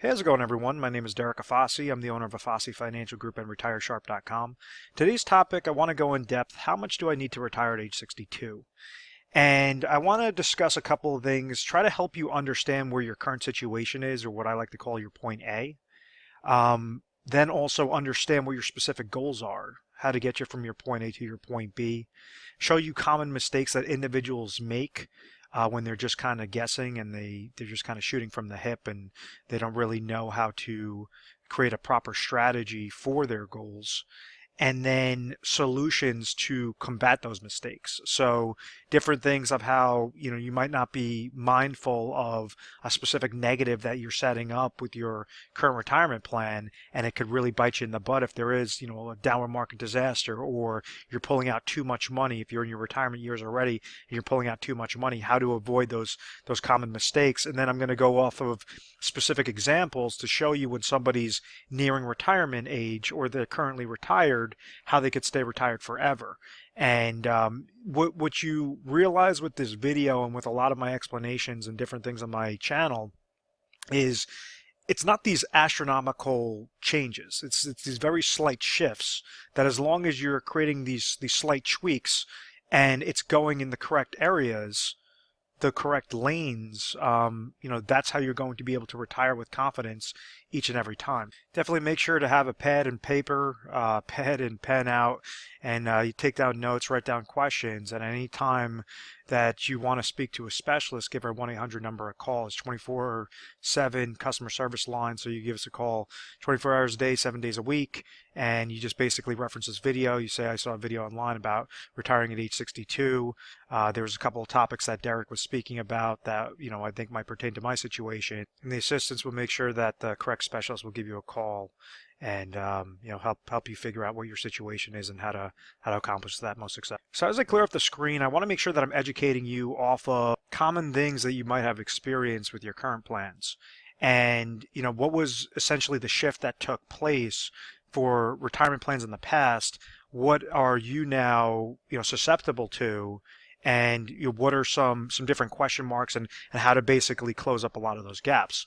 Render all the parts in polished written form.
Hey, how's it going, everyone? My name is Derek Afasi. I'm the owner of Afasi Financial Group and RetireSharp.com. Today's topic, I want to go in depth. How much do I need to retire at age 62? And I want to discuss a couple of things, try to help you understand where your current situation is, or what I like to call your point A. Then also understand what your specific goals are, how to get you from your point A to your point B, show you common mistakes that individuals make when they're just kind of guessing and they're just kind of shooting from the hip and they don't really know how to create a proper strategy for their goals, and then solutions to combat those mistakes. So different things of how, you might not be mindful of a specific negative that you're setting up with your current retirement plan, and it could really bite you in the butt if there is, a downward market disaster, or you're pulling out too much money. If you're in your retirement years already and you're pulling out too much money, how to avoid those common mistakes. And then I'm going to go off of specific examples to show you when somebody's nearing retirement age or they're currently retired, how they could stay retired forever. And what you realize with this video and with a lot of my explanations and different things on my channel is it's not these astronomical changes. It's these very slight shifts that, as long as you're creating these slight tweaks and it's going in the correct areas, the correct lanes, that's how you're going to be able to retire with confidence each and every time. Definitely make sure to have a pad and paper, pad and pen out, and you take down notes, write down questions. At any time that you want to speak to a specialist, give our 1-800 number a call. It's 24/7 customer service line, so you give us a call 24 hours a day, 7 days a week, and you just basically reference this video. You say, I saw a video online about retiring at age 62. There was a couple of topics that Derek was speaking about that I think might pertain to my situation, and the assistants will make sure that the correct specialist will give you a call and help you figure out what your situation is and how to accomplish that most success. So as I clear up the screen, I want to make sure that I'm educating you off of common things that you might have experienced with your current plans, and what was essentially the shift that took place for retirement plans in the past. What are you now susceptible to, and what are some different question marks, and how to basically close up a lot of those gaps.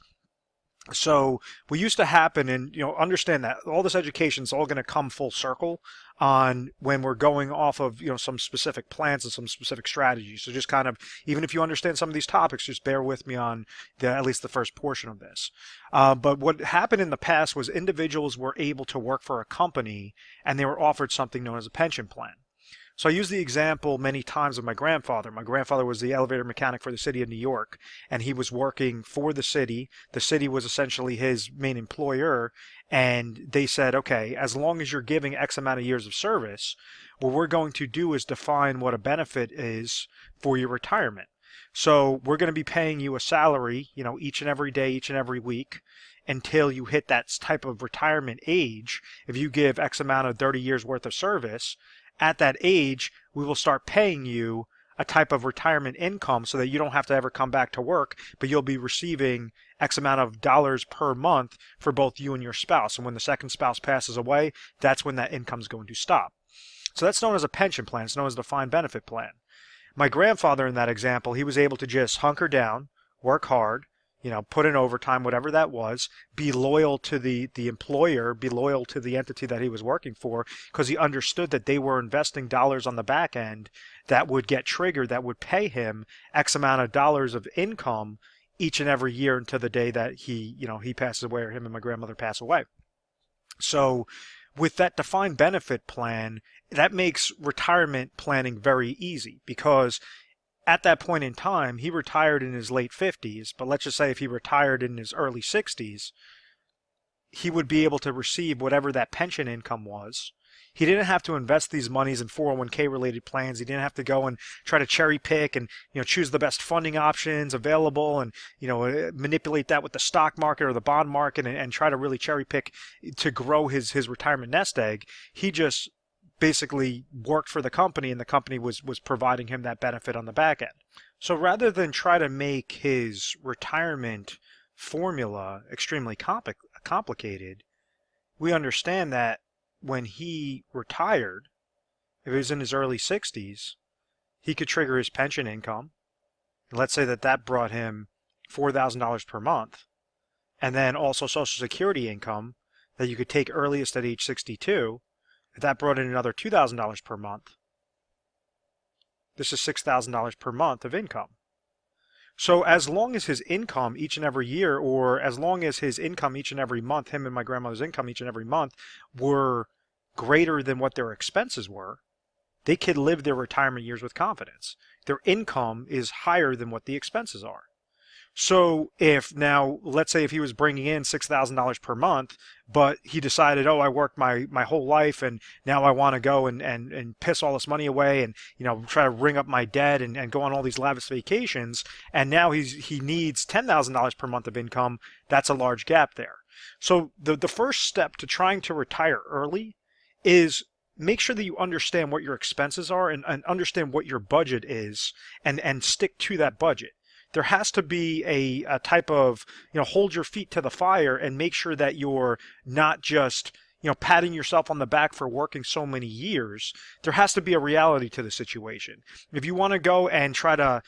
So what used to happen, and understand that all this education is all going to come full circle on when we're going off of some specific plans and some specific strategies. So just kind of, even if you understand some of these topics, just bear with me on at least the first portion of this. But what happened in the past was individuals were able to work for a company and they were offered something known as a pension plan. So I use the example many times of my grandfather. My grandfather was the elevator mechanic for the city of New York, and he was working for the city. The city was essentially his main employer, and they said, okay, as long as you're giving X amount of years of service, what we're going to do is define what a benefit is for your retirement. So we're going to be paying you a salary, each and every day, each and every week, until you hit that type of retirement age. If you give X amount of 30 years worth of service, at that age, we will start paying you a type of retirement income so that you don't have to ever come back to work, but you'll be receiving X amount of dollars per month for both you and your spouse. And when the second spouse passes away, that's when that income is going to stop. So that's known as a pension plan. It's known as a defined benefit plan. My grandfather, in that example, he was able to just hunker down, work hard, put in overtime, whatever that was, be loyal to the employer, be loyal to the entity that he was working for, because he understood that they were investing dollars on the back end that would get triggered, that would pay him X amount of dollars of income each and every year until the day that he passes away, or him and my grandmother pass away. So with that defined benefit plan, that makes retirement planning very easy, because at that point in time, he retired in his late 50s, but let's just say if he retired in his early 60s, he would be able to receive whatever that pension income was. He didn't have to invest these monies in 401k related plans. He didn't have to go and try to cherry pick and choose the best funding options available and manipulate that with the stock market or the bond market and try to really cherry pick to grow his retirement nest egg. He just basically worked for the company, and the company was providing him that benefit on the back end. So rather than try to make his retirement formula extremely complicated, we understand that when he retired, if he was in his early 60s, he could trigger his pension income. And let's say that brought him $4,000 per month. and then also Social Security income that you could take earliest at age 62, if that brought in another $2,000 per month, this is $6,000 per month of income. So as long as his income each and every year, or as long as his income each and every month, him and my grandmother's income each and every month, were greater than what their expenses were, they could live their retirement years with confidence. Their income is higher than what the expenses are. So if now, let's say if he was bringing in $6,000 per month, but he decided, oh, I worked my whole life and now I want to go and piss all this money away and, try to ring up my debt and go on all these lavish vacations, and now he needs $10,000 per month of income, that's a large gap there. So the first step to trying to retire early is make sure that you understand what your expenses are and understand what your budget is and stick to that budget. There has to be a type of, hold your feet to the fire and make sure that you're not just, patting yourself on the back for working so many years. There has to be a reality to the situation. If you want to go and try to,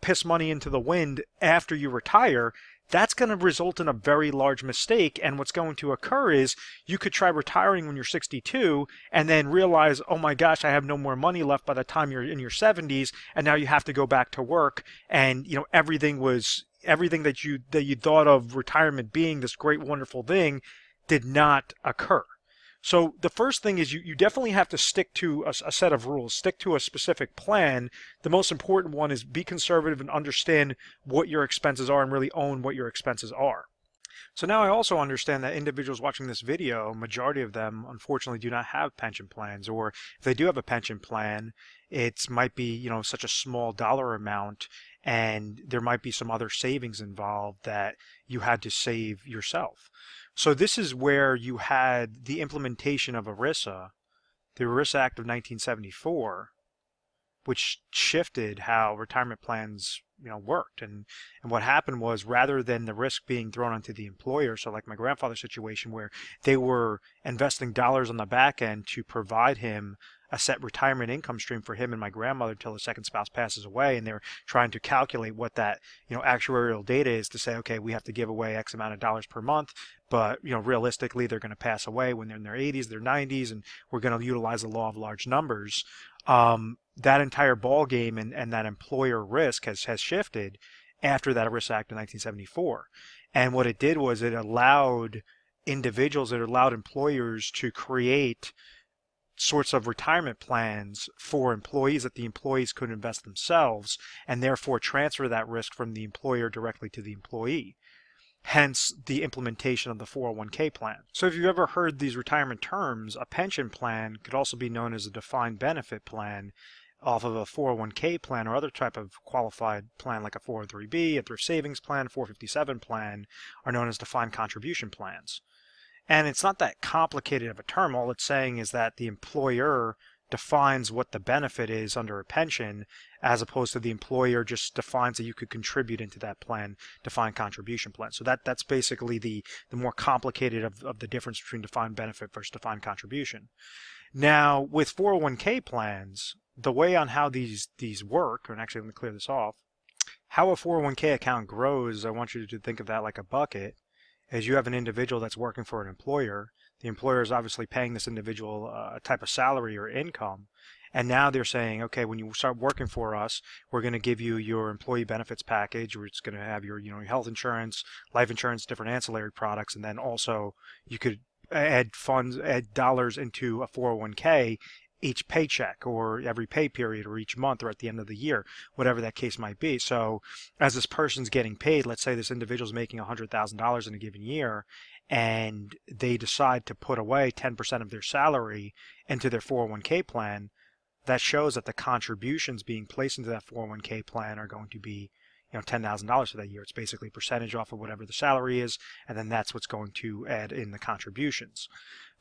piss money into the wind after you retire, that's going to result in a very large mistake. And what's going to occur is you could try retiring when you're 62 and then realize, oh my gosh, I have no more money left by the time you're in your 70s. And now you have to go back to work. And, everything that you thought of retirement being this great, wonderful thing did not occur. So the first thing is you definitely have to stick to a set of rules, stick to a specific plan. The most important one is be conservative and understand what your expenses are and really own what your expenses are. So now I also understand that individuals watching this video, majority of them unfortunately do not have pension plans, or if they do have a pension plan, it might be, such a small dollar amount and there might be some other savings involved that you had to save yourself. So this is where you had the implementation of ERISA, the ERISA Act of 1974, which shifted how retirement plans worked. And what happened was, rather than the risk being thrown onto the employer, so like my grandfather's situation where they were investing dollars on the back end to provide him a set retirement income stream for him and my grandmother until the second spouse passes away, and they're trying to calculate what that actuarial data is to say, okay, we have to give away X amount of dollars per month, but realistically they're going to pass away when they're in their 80s, their 90s, and we're going to utilize the law of large numbers. That entire ball game and that employer risk has shifted after that ERISA Act of 1974. And what it did was it allowed individuals, it allowed employers to create sorts of retirement plans for employees that the employees could invest themselves, and therefore transfer that risk from the employer directly to the employee. Hence the implementation of the 401k plan. So if you've ever heard these retirement terms, a pension plan could also be known as a defined benefit plan off of a 401k plan or other type of qualified plan like a 403b, a thrift savings plan, 457 plan are known as defined contribution plans. And it's not that complicated of a term. All it's saying is that the employer defines what the benefit is under a pension, as opposed to the employer just defines that you could contribute into that plan, defined contribution plan. So that's basically the more complicated of the difference between defined benefit versus defined contribution. Now, with 401k plans, the way on how these work, and actually let me clear this off, how a 401k account grows, I want you to think of that like a bucket. As you have an individual that's working for an employer, the employer is obviously paying this individual a type of salary or income, and now they're saying, okay, when you start working for us, we're going to give you your employee benefits package, where it's going to have your health insurance, life insurance, different ancillary products, and then also you could add dollars into a 401k each paycheck or every pay period or each month or at the end of the year, whatever that case might be. So as this person's getting paid, let's say this individual's making $100,000 in a given year, and they decide to put away 10% of their salary into their 401k plan, that shows that the contributions being placed into that 401k plan are going to be $10,000 for that year. It's basically a percentage off of whatever the salary is, and then that's what's going to add in the contributions.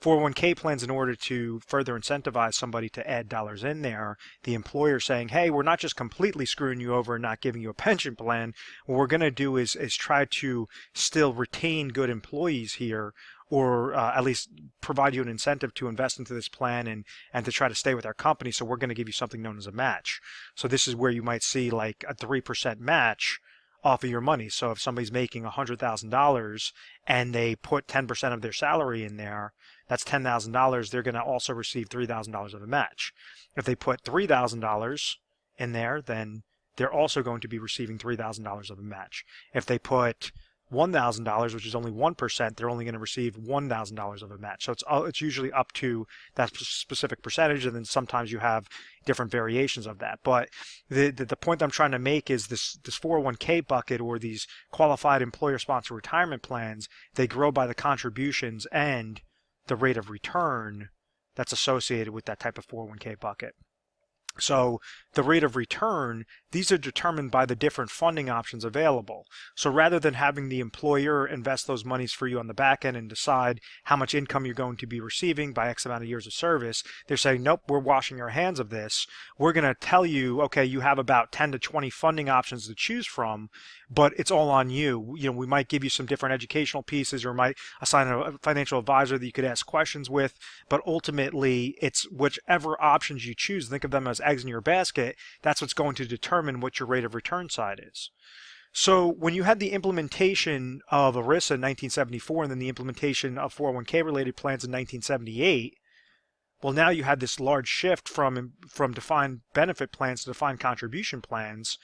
401k plans, in order to further incentivize somebody to add dollars in there, the employer saying, hey, we're not just completely screwing you over and not giving you a pension plan. What we're going to do is try to still retain good employees here, or at least provide you an incentive to invest into this plan and to try to stay with our company. So we're going to give you something known as a match. So this is where you might see like a 3% match off of your money. So if somebody's making $100,000 and they put 10% of their salary in there, that's $10,000. They're going to also receive $3,000 of a match. If they put $3,000 in there, then they're also going to be receiving $3,000 of a match. If they put $1,000, which is only 1%, they're only going to receive $1,000 of a match. So it's usually up to that specific percentage, and then sometimes you have different variations of that. But the point I'm trying to make is this 401k bucket, or these qualified employer-sponsored retirement plans, they grow by the contributions and the rate of return that's associated with that type of 401k bucket. So the rate of return, these are determined by the different funding options available. So rather than having the employer invest those monies for you on the back end and decide how much income you're going to be receiving by X amount of years of service, they're saying, nope, we're washing our hands of this. We're going to tell you, okay, you have about 10 to 20 funding options to choose from, but it's all on you. You know, we might give you some different educational pieces, or might assign a financial advisor that you could ask questions with, but ultimately it's whichever options you choose. Think of them as eggs in your basket. That's what's going to determine what your rate of return side is. So when you had the implementation of ERISA in 1974 and then the implementation of 401k related plans in 1978, well, now you had this large shift from defined benefit plans to defined contribution plans.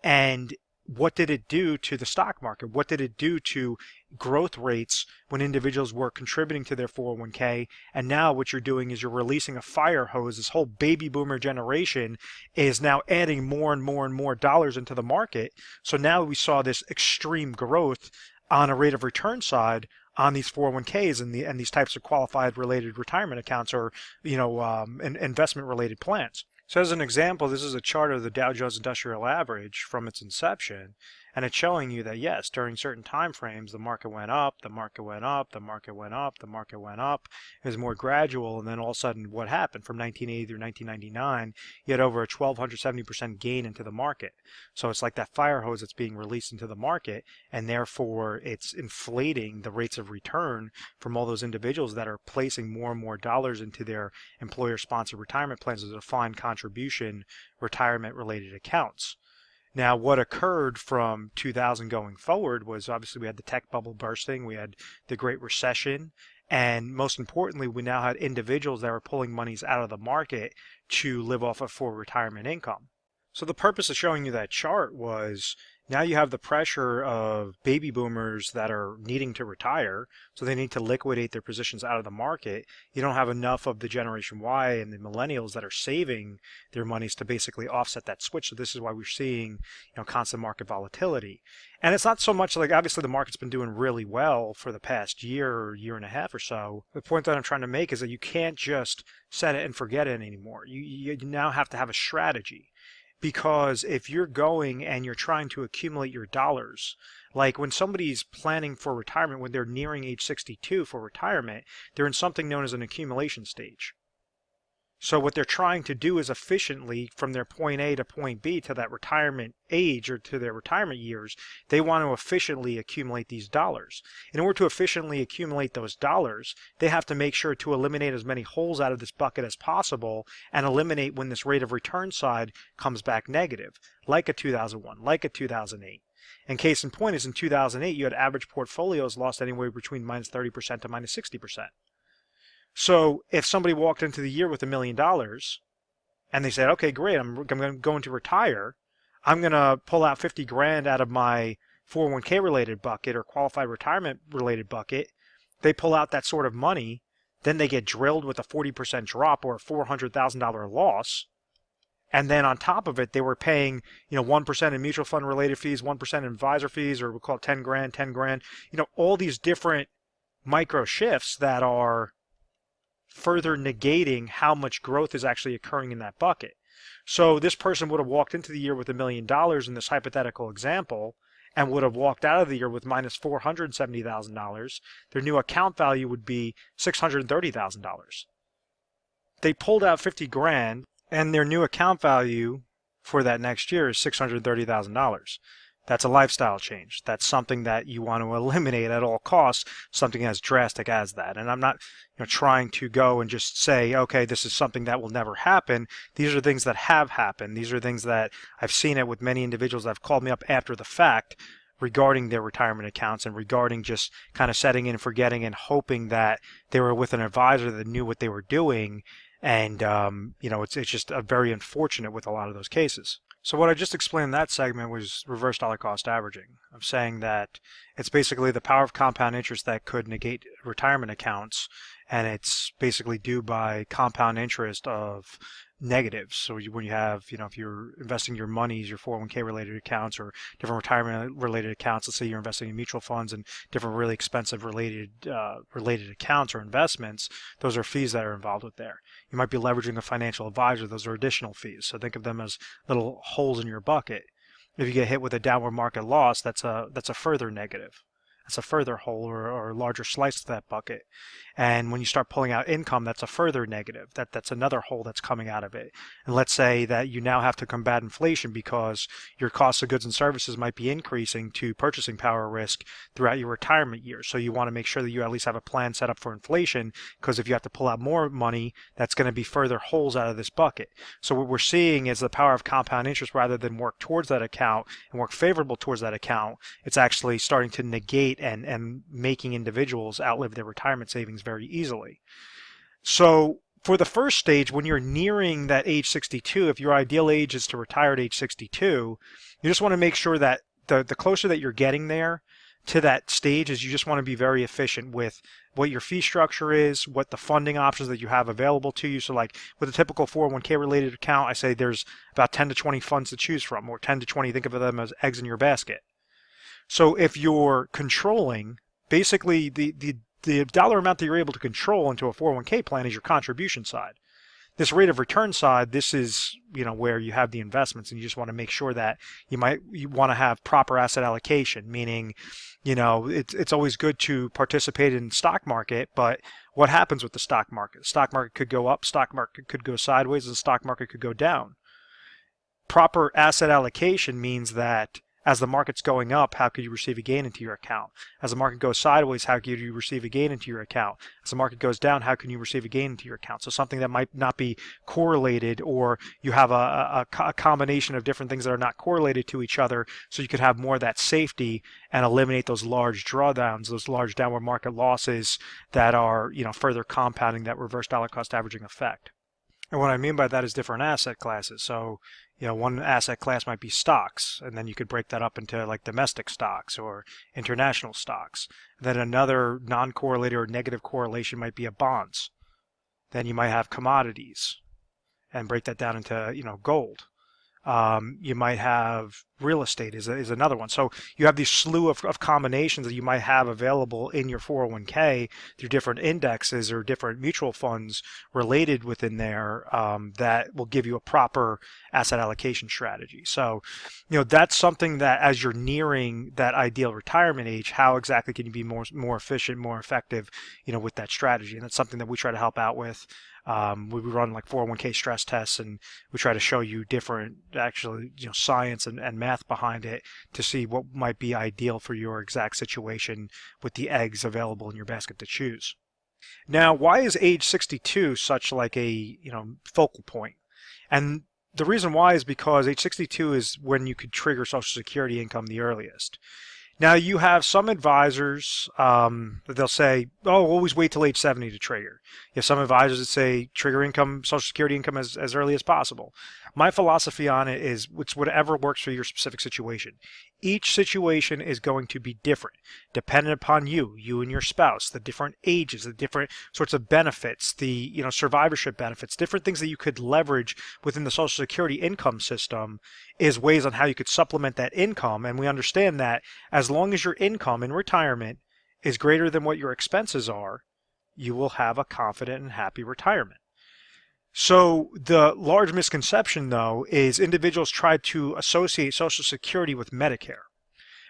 And what did it do to the stock market? What did it do to growth rates when individuals were contributing to their 401k? And now what you're doing is you're releasing a fire hose. This whole baby boomer generation is now adding more and more and more dollars into the market. So now we saw this extreme growth on a rate of return side on these 401ks and these types of qualified related retirement accounts, or investment related plans. So as an example, this is a chart of the Dow Jones Industrial Average from its inception, and it's showing you that yes, during certain time frames, the market went up, the market went up, the market went up, the market went up. It was more gradual, and then all of a sudden, what happened from 1980 through 1999? You had over a 1,270% gain into the market. So it's like that fire hose that's being released into the market, and therefore it's inflating the rates of return from all those individuals that are placing more and more dollars into their employer-sponsored retirement plans as a defined contribution retirement-related accounts. Now, what occurred from 2000 going forward was obviously we had the tech bubble bursting, we had the Great Recession, and most importantly, we now had individuals that were pulling monies out of the market to live off of for retirement income. So the purpose of showing you that chart was now you have the pressure of baby boomers that are needing to retire, so they need to liquidate their positions out of the market. You don't have enough of the Generation Y and the millennials that are saving their monies to basically offset that switch. So this is why we're seeing, constant market volatility. And it's not so much like, obviously the market's been doing really well for the past year or year and a half or so. The point that I'm trying to make is that you can't just set it and forget it anymore. You now have to have a strategy. Because if you're going and you're trying to accumulate your dollars, like when somebody's planning for retirement, when they're nearing age 62 for retirement, they're in something known as an accumulation stage. So what they're trying to do is efficiently, from their point A to point B to that retirement age or to their retirement years, they want to efficiently accumulate these dollars. In order to efficiently accumulate those dollars, they have to make sure to eliminate as many holes out of this bucket as possible and eliminate when this rate of return side comes back negative, like a 2001, like a 2008. And case in point is in 2008, you had average portfolios lost anywhere between minus 30% to minus 60%. So if somebody walked into the year with $1 million and they said, okay, great, I'm going to retire, I'm going to pull out 50 grand out of my 401k related bucket or qualified retirement related bucket, they pull out that sort of money, then they get drilled with a 40% drop or a $400,000 loss. And then on top of it, they were paying, 1% in mutual fund related fees, 1% in advisor fees, or we'll call it 10 grand, all these different micro shifts that are further negating how much growth is actually occurring in that bucket. So this person would have walked into the year with $1 million in this hypothetical example and would have walked out of the year with minus $470,000. Their new account value would be $630,000. They pulled out 50 grand and their new account value for that next year is $630,000. That's a lifestyle change. That's something that you want to eliminate at all costs, something as drastic as that. And I'm not, trying to go and just say, okay, this is something that will never happen. These are things that have happened. These are things that I've seen it with many individuals that have called me up after the fact regarding their retirement accounts and regarding just kind of setting in, forgetting, and hoping that they were with an advisor that knew what they were doing. And, it's just very unfortunate with a lot of those cases. So what I just explained in that segment was reverse dollar cost averaging. I'm saying that it's basically the power of compound interest that could negate retirement accounts, and it's basically due by compound interest of negatives. So when you have, if you're investing your monies, your 401k related accounts or different retirement related accounts, let's say you're investing in mutual funds and different really expensive related accounts or investments, those are fees that are involved with there. You might be leveraging a financial advisor, those are additional fees. So think of them as little holes in your bucket. If you get hit with a downward market loss, that's a further negative. That's a further hole or a larger slice to that bucket. And when you start pulling out income, that's a further negative. That's another hole that's coming out of it. And let's say that you now have to combat inflation because your cost of goods and services might be increasing to purchasing power risk throughout your retirement years. So you want to make sure that you at least have a plan set up for inflation, because if you have to pull out more money, that's going to be further holes out of this bucket. So what we're seeing is the power of compound interest, rather than work towards that account and work favorable towards that account, it's actually starting to negate and making individuals outlive their retirement savings very easily. So for the first stage, when you're nearing that age 62, if your ideal age is to retire at age 62, you just want to make sure that the closer that you're getting there to that stage is you just want to be very efficient with what your fee structure is, what the funding options that you have available to you. So like with a typical 401k related account, I say there's about 10 to 20 funds to choose from, or 10 to 20, think of them as eggs in your basket. So if you're controlling, basically the dollar amount that you're able to control into a 401k plan is your contribution side. This rate of return side, this is, where you have the investments, and you just want to make sure that you want to have proper asset allocation, meaning, it's always good to participate in the stock market, but what happens with the stock market? The stock market could go up, stock market could go sideways, and the stock market could go down. Proper asset allocation means that as the market's going up, how could you receive a gain into your account? As the market goes sideways, how could you receive a gain into your account? As the market goes down, how can you receive a gain into your account? So something that might not be correlated, or you have a combination of different things that are not correlated to each other, so you could have more of that safety and eliminate those large drawdowns, those large downward market losses that are, further compounding that reverse dollar cost averaging effect. And what I mean by that is different asset classes. So, one asset class might be stocks, and then you could break that up into like domestic stocks or international stocks. Then another non-correlated or negative correlation might be bonds. Then you might have commodities, and break that down into, gold. You might have real estate is another one. So you have these slew of combinations that you might have available in your 401k through different indexes or different mutual funds related within there, that will give you a proper asset allocation strategy. So, that's something that as you're nearing that ideal retirement age, how exactly can you be more efficient, more effective, with that strategy? And that's something that we try to help out with. We run like 401k stress tests, and we try to show you different, actually, science and math behind it to see what might be ideal for your exact situation with the eggs available in your basket to choose. Now, why is age 62 such like a, focal point? And the reason why is because age 62 is when you could trigger Social Security income the earliest. Now, you have some advisors that they'll say, oh, always wait till age 70 to trigger. You have some advisors that say trigger income, Social Security income as early as possible. My philosophy on it is it's whatever works for your specific situation. Each situation is going to be different, dependent upon you and your spouse, the different ages, the different sorts of benefits, the survivorship benefits, different things that you could leverage within the Social Security income system is ways on how you could supplement that income. And we understand that as long as your income in retirement is greater than what your expenses are, you will have a confident and happy retirement. So the large misconception, though, is individuals try to associate Social Security with Medicare.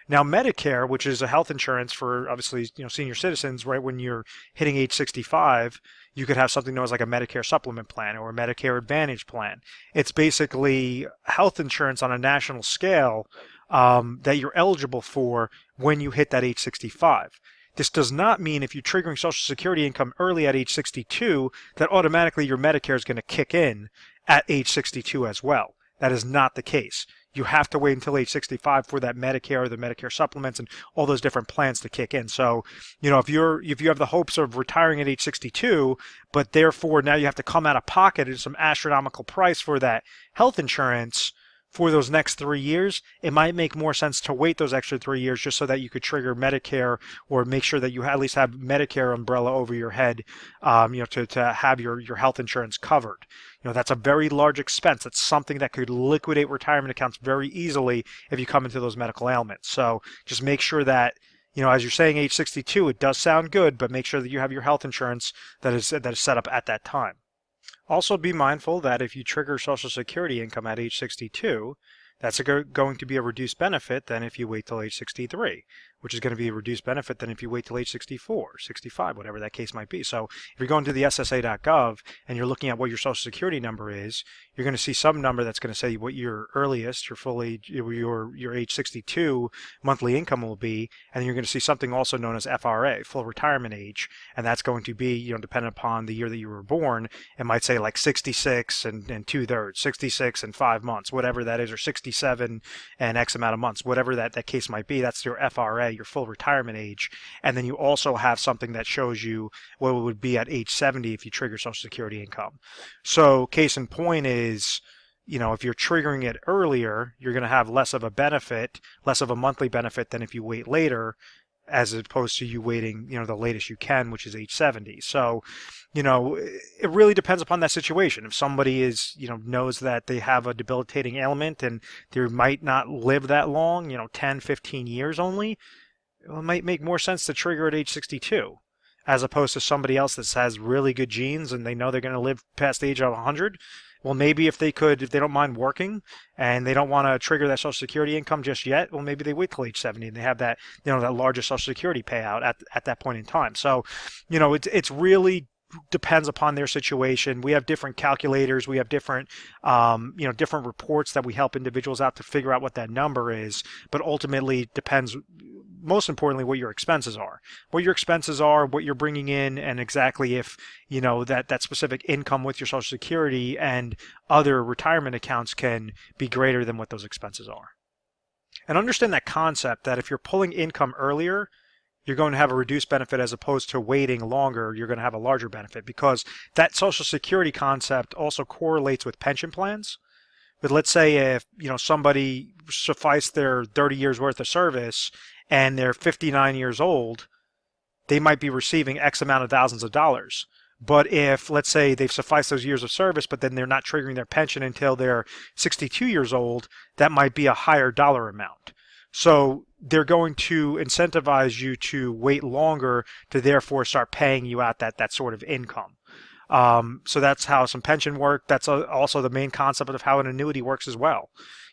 Now, Medicare, which is a health insurance for obviously senior citizens, right when you're hitting age 65, you could have something known as like a Medicare supplement plan or a Medicare Advantage plan. It's basically health insurance on a national scale that you're eligible for when you hit that age 65. This does not mean if you're triggering Social Security income early at age 62 that automatically your Medicare is going to kick in at age 62 as well. That is not the case. You have to wait until age 65 for that Medicare, the Medicare supplements, and all those different plans to kick in. So, if you have the hopes of retiring at age 62, but therefore now you have to come out of pocket at some astronomical price for that health insurance for those next 3 years, it might make more sense to wait those extra 3 years just so that you could trigger Medicare or make sure that you at least have Medicare umbrella over your head, to have your health insurance covered. That's a very large expense. That's something that could liquidate retirement accounts very easily if you come into those medical ailments. So just make sure that, as you're saying age 62, it does sound good, but make sure that you have your health insurance that is set up at that time. Also be mindful that if you trigger Social Security income at age 62, that's going to be a reduced benefit than if you wait till age 63, which is going to be a reduced benefit than if you wait till age 64, 65, whatever that case might be. So if you're going to the SSA.gov and you're looking at what your Social Security number is, you're going to see some number that's going to say what your earliest, your age 62 monthly income will be, and you're going to see something also known as FRA, full retirement age, and that's going to be, dependent upon the year that you were born. It might say like 66 and 2/3, 66 and 5 months, whatever that is, or 67 and X amount of months, whatever that case might be. That's your FRA, your full retirement age. And then you also have something that shows you what it would be at age 70 if you trigger Social Security income. So case in point is, if you're triggering it earlier, you're going to have less of a benefit, less of a monthly benefit than if you wait later, as opposed to you waiting, the latest you can, which is age 70. So, it really depends upon that situation. If somebody knows that they have a debilitating ailment and they might not live that long, 10, 15 years only, it might make more sense to trigger at age 62, as opposed to somebody else that has really good genes and they know they're going to live past the age of 100. Well, maybe if they don't mind working and they don't want to trigger that Social Security income just yet, well, maybe they wait till age 70 and they have that, that larger Social Security payout at that point in time. So, it's really depends upon their situation. We have different calculators. We have different, different reports that we help individuals out to figure out what that number is. But ultimately, it depends, most importantly, what your expenses are. What your expenses are, what you're bringing in, and exactly if, that specific income with your Social Security and other retirement accounts can be greater than what those expenses are. And understand that concept that if you're pulling income earlier, you're going to have a reduced benefit as opposed to waiting longer, you're going to have a larger benefit, because that Social Security concept also correlates with pension plans. But let's say if, somebody sufficed their 30 years worth of service and they're 59 years old, they might be receiving X amount of thousands of dollars. But if, let's say, they've sufficed those years of service, but then they're not triggering their pension until they're 62 years old, that might be a higher dollar amount. So they're going to incentivize you to wait longer to therefore start paying you out that sort of income. So that's how some pension work. That's also the main concept of how an annuity works as well.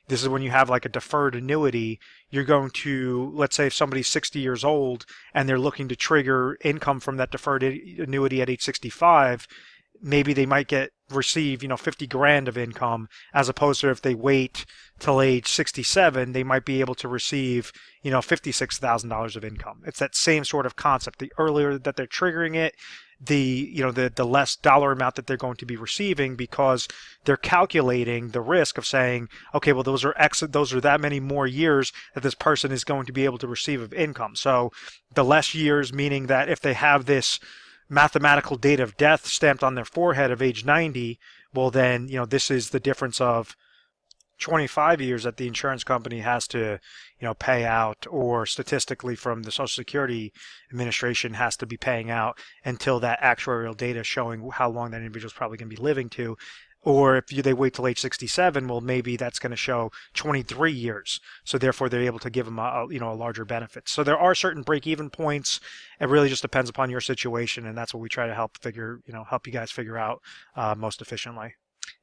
This is when you have like a deferred annuity, you're going to, let's say if somebody's 60 years old and they're looking to trigger income from that deferred annuity at age 65, maybe they might receive 50 grand of income, as opposed to if they wait till age 67, they might be able to receive $56,000 of income. It's that same sort of concept. The earlier that they're triggering it, the less dollar amount that they're going to be receiving, because they're calculating the risk of saying, okay, well those are that many more years that this person is going to be able to receive of income. So the less years, meaning that if they have this mathematical date of death stamped on their forehead of age 90, well then, this is the difference of 25 years that the insurance company has to, pay out, or statistically from the Social Security Administration has to be paying out until that actuarial data showing how long that individual is probably going to be living to. Or if they wait till age 67, well, maybe that's going to show 23 years. So therefore, they're able to give them a larger benefit. So there are certain break-even points. It really just depends upon your situation, and that's what we try to help you guys figure out most efficiently.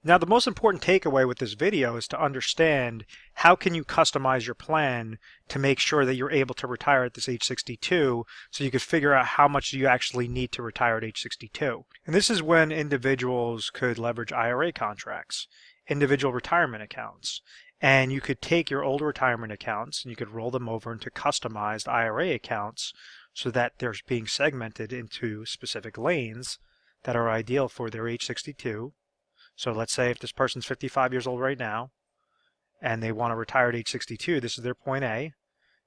Now, the most important takeaway with this video is to understand how can you customize your plan to make sure that you're able to retire at this age 62, so you can figure out how much you actually need to retire at age 62. And this is when individuals could leverage IRA contracts, individual retirement accounts, And you could take your old retirement accounts and you could roll them over into customized IRA accounts so that they're being segmented into specific lanes that are ideal for their age 62. So let's say if this person's 55 years old right now and they want to retire at age 62, this is their point A,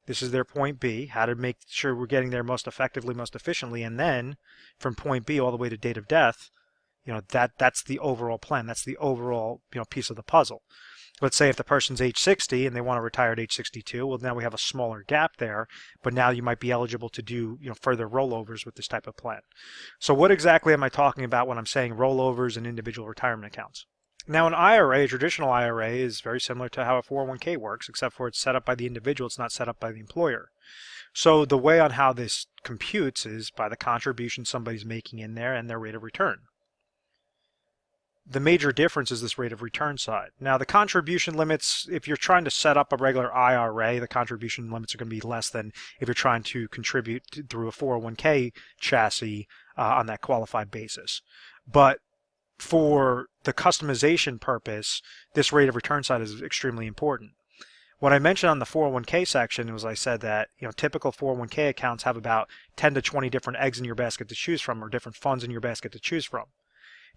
this is their point B, how to make sure we're getting there most effectively, most efficiently, and then from point B all the way to date of death, that's the overall plan. That's the overall piece of the puzzle. Let's say if the person's age 60 and they want to retire at age 62, well, now we have a smaller gap there, but now you might be eligible to do further rollovers with this type of plan. So what exactly am I talking about when I'm saying rollovers and individual retirement accounts? Now an IRA, a traditional IRA, is very similar to how a 401k works, except for it's set up by the individual, it's not set up by the employer. So the way on how this computes is by the contribution somebody's making in there and their rate of return. The major difference is this rate of return side. Now the contribution limits, if you're trying to set up a regular IRA, the contribution limits are going to be less than if you're trying to contribute through a 401k chassis on that qualified basis. But for the customization purpose, this rate of return side is extremely important. What I mentioned on the 401k section was I said that typical 401k accounts have about 10 to 20 different eggs in your basket to choose from, or different funds in your basket to choose from.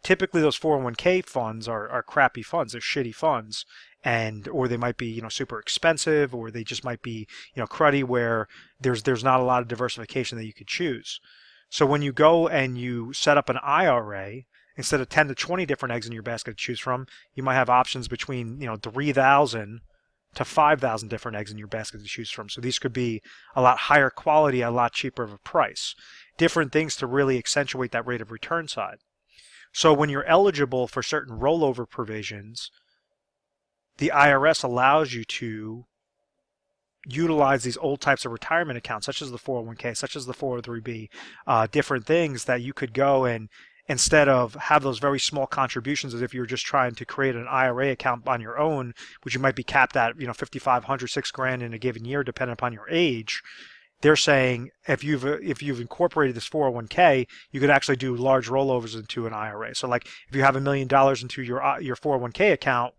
Typically those 401k funds are crappy funds, they're shitty funds, or they might be super expensive, or they just might be cruddy where there's not a lot of diversification that you could choose. So when you go and you set up an IRA, instead of 10 to 20 different eggs in your basket to choose from, you might have options between 3,000 to 5,000 different eggs in your basket to choose from. So these could be a lot higher quality, a lot cheaper of a price. Different things to really accentuate that rate of return side. So when you're eligible for certain rollover provisions, the IRS allows you to utilize these old types of retirement accounts, such as the 401k, such as the 403b, different things that you could go and instead of have those very small contributions as if you're just trying to create an IRA account on your own, which you might be capped at $5,500, $6,000 in a given year, depending upon your age. They're saying if you've incorporated this 401k, you could actually do large rollovers into an IRA. So like if you have $1 million into your 401k account,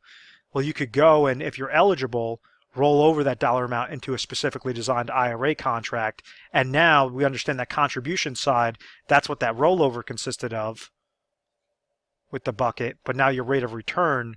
well, you could go and if you're eligible, roll over that dollar amount into a specifically designed IRA contract. And now we understand that contribution side, that's what that rollover consisted of with the bucket. But now your rate of return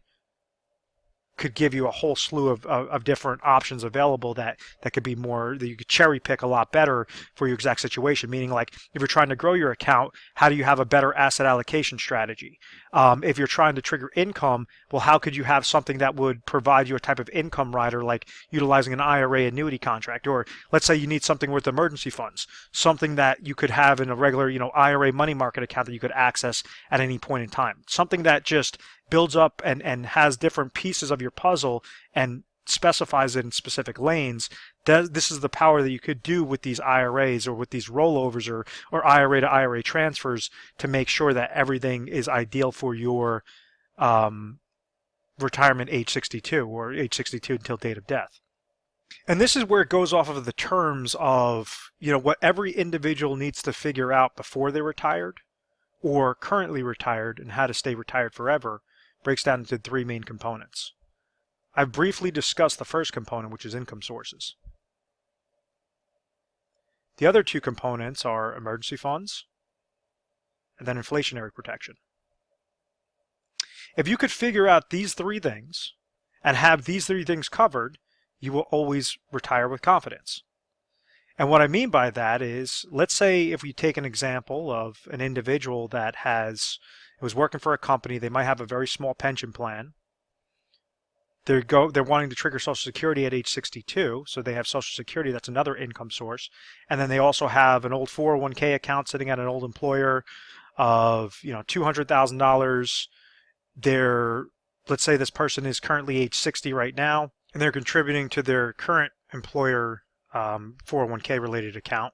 could give you a whole slew of different options available that could be more, that you could cherry pick a lot better for your exact situation. Meaning like if you're trying to grow your account, how do you have a better asset allocation strategy? If you're trying to trigger income, well, how could you have something that would provide you a type of income rider, like utilizing an IRA annuity contract? Or let's say you need something with emergency funds, something that you could have in a regular, IRA money market account that you could access at any point in time. Something that just builds up and has different pieces of your puzzle and specifies it in specific lanes. This is the power that you could do with these IRAs or with these rollovers or IRA to IRA transfers to make sure that everything is ideal for your retirement age 62 or age 62 until date of death. And this is where it goes off of the terms of what every individual needs to figure out before they're retired or currently retired and how to stay retired forever. Breaks down into three main components. I've briefly discussed the first component, which is income sources. The other two components are emergency funds and then inflationary protection. If you could figure out these three things and have these three things covered, you will always retire with confidence. And what I mean by that is, let's say if we take an example of an individual that was working for a company, they might have a very small pension plan. They're wanting to trigger Social Security at age 62, so they have Social Security, that's another income source. And then they also have an old 401k account sitting at an old employer of $200,000. Let's say this person is currently age 60 right now, and they're contributing to their current employer 401k related account.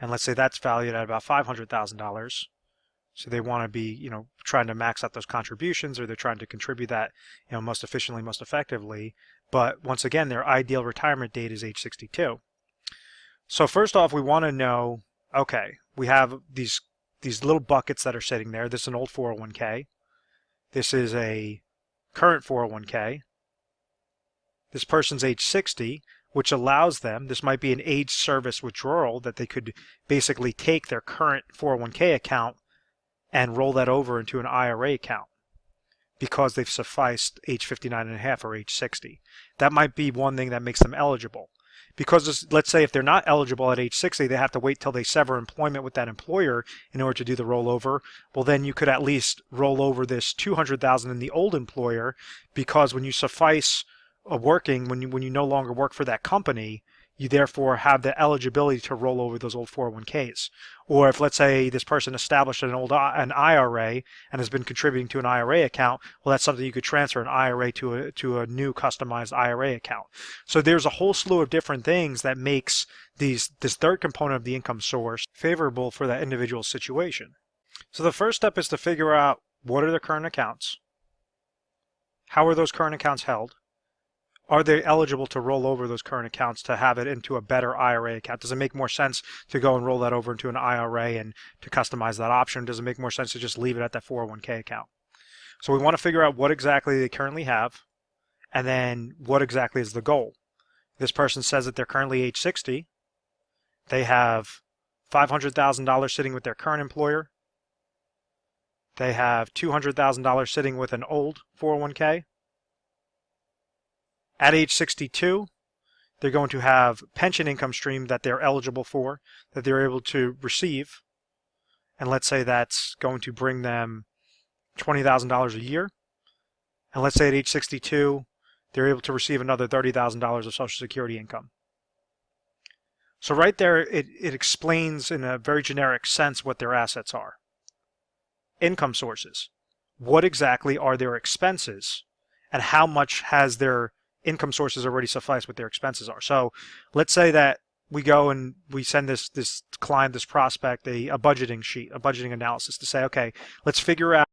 And let's say that's valued at about $500,000. So they want to be, trying to max out those contributions, or they're trying to contribute that, most efficiently, most effectively. But once again, their ideal retirement date is age 62. So first off, we want to know, okay, we have these little buckets that are sitting there. This is an old 401k. This is a current 401k. this person's age 60, which allows them, this might be an age service withdrawal that they could basically take their current 401k account and roll that over into an IRA account because they've sufficed age 59 and a half or age 60. That might be one thing that makes them eligible. Because let's say if they're not eligible at age 60, they have to wait till they sever employment with that employer in order to do the rollover. Well, then you could at least roll over this $200,000 in the old employer, because when you suffice working, when you no longer work for that company, you therefore have the eligibility to roll over those old 401ks. Or if, let's say, this person established an IRA and has been contributing to an IRA account, well, that's something you could transfer an IRA to a new customized IRA account. So there's a whole slew of different things that makes this third component of the income source favorable for that individual situation. So the first step is to figure out what are the current accounts, how are those current accounts held, are they eligible to roll over those current accounts to have it into a better IRA account? Does it make more sense to go and roll that over into an IRA and to customize that option? Does it make more sense to just leave it at that 401k account? So we want to figure out what exactly they currently have, and then what exactly is the goal. This person says that they're currently age 60. They have $500,000 sitting with their current employer. They have $200,000 sitting with an old 401k. At age 62, they're going to have pension income stream that they're eligible for, that they're able to receive. And let's say that's going to bring them $20,000 a year. And let's say at age 62, they're able to receive another $30,000 of Social Security income. So right there, it explains in a very generic sense what their assets are. Income sources. What exactly are their expenses? And how much has their income sources already suffice what their expenses are? So let's say that we go and we send this client, this prospect, a budgeting sheet, a budgeting analysis to say, okay, let's figure out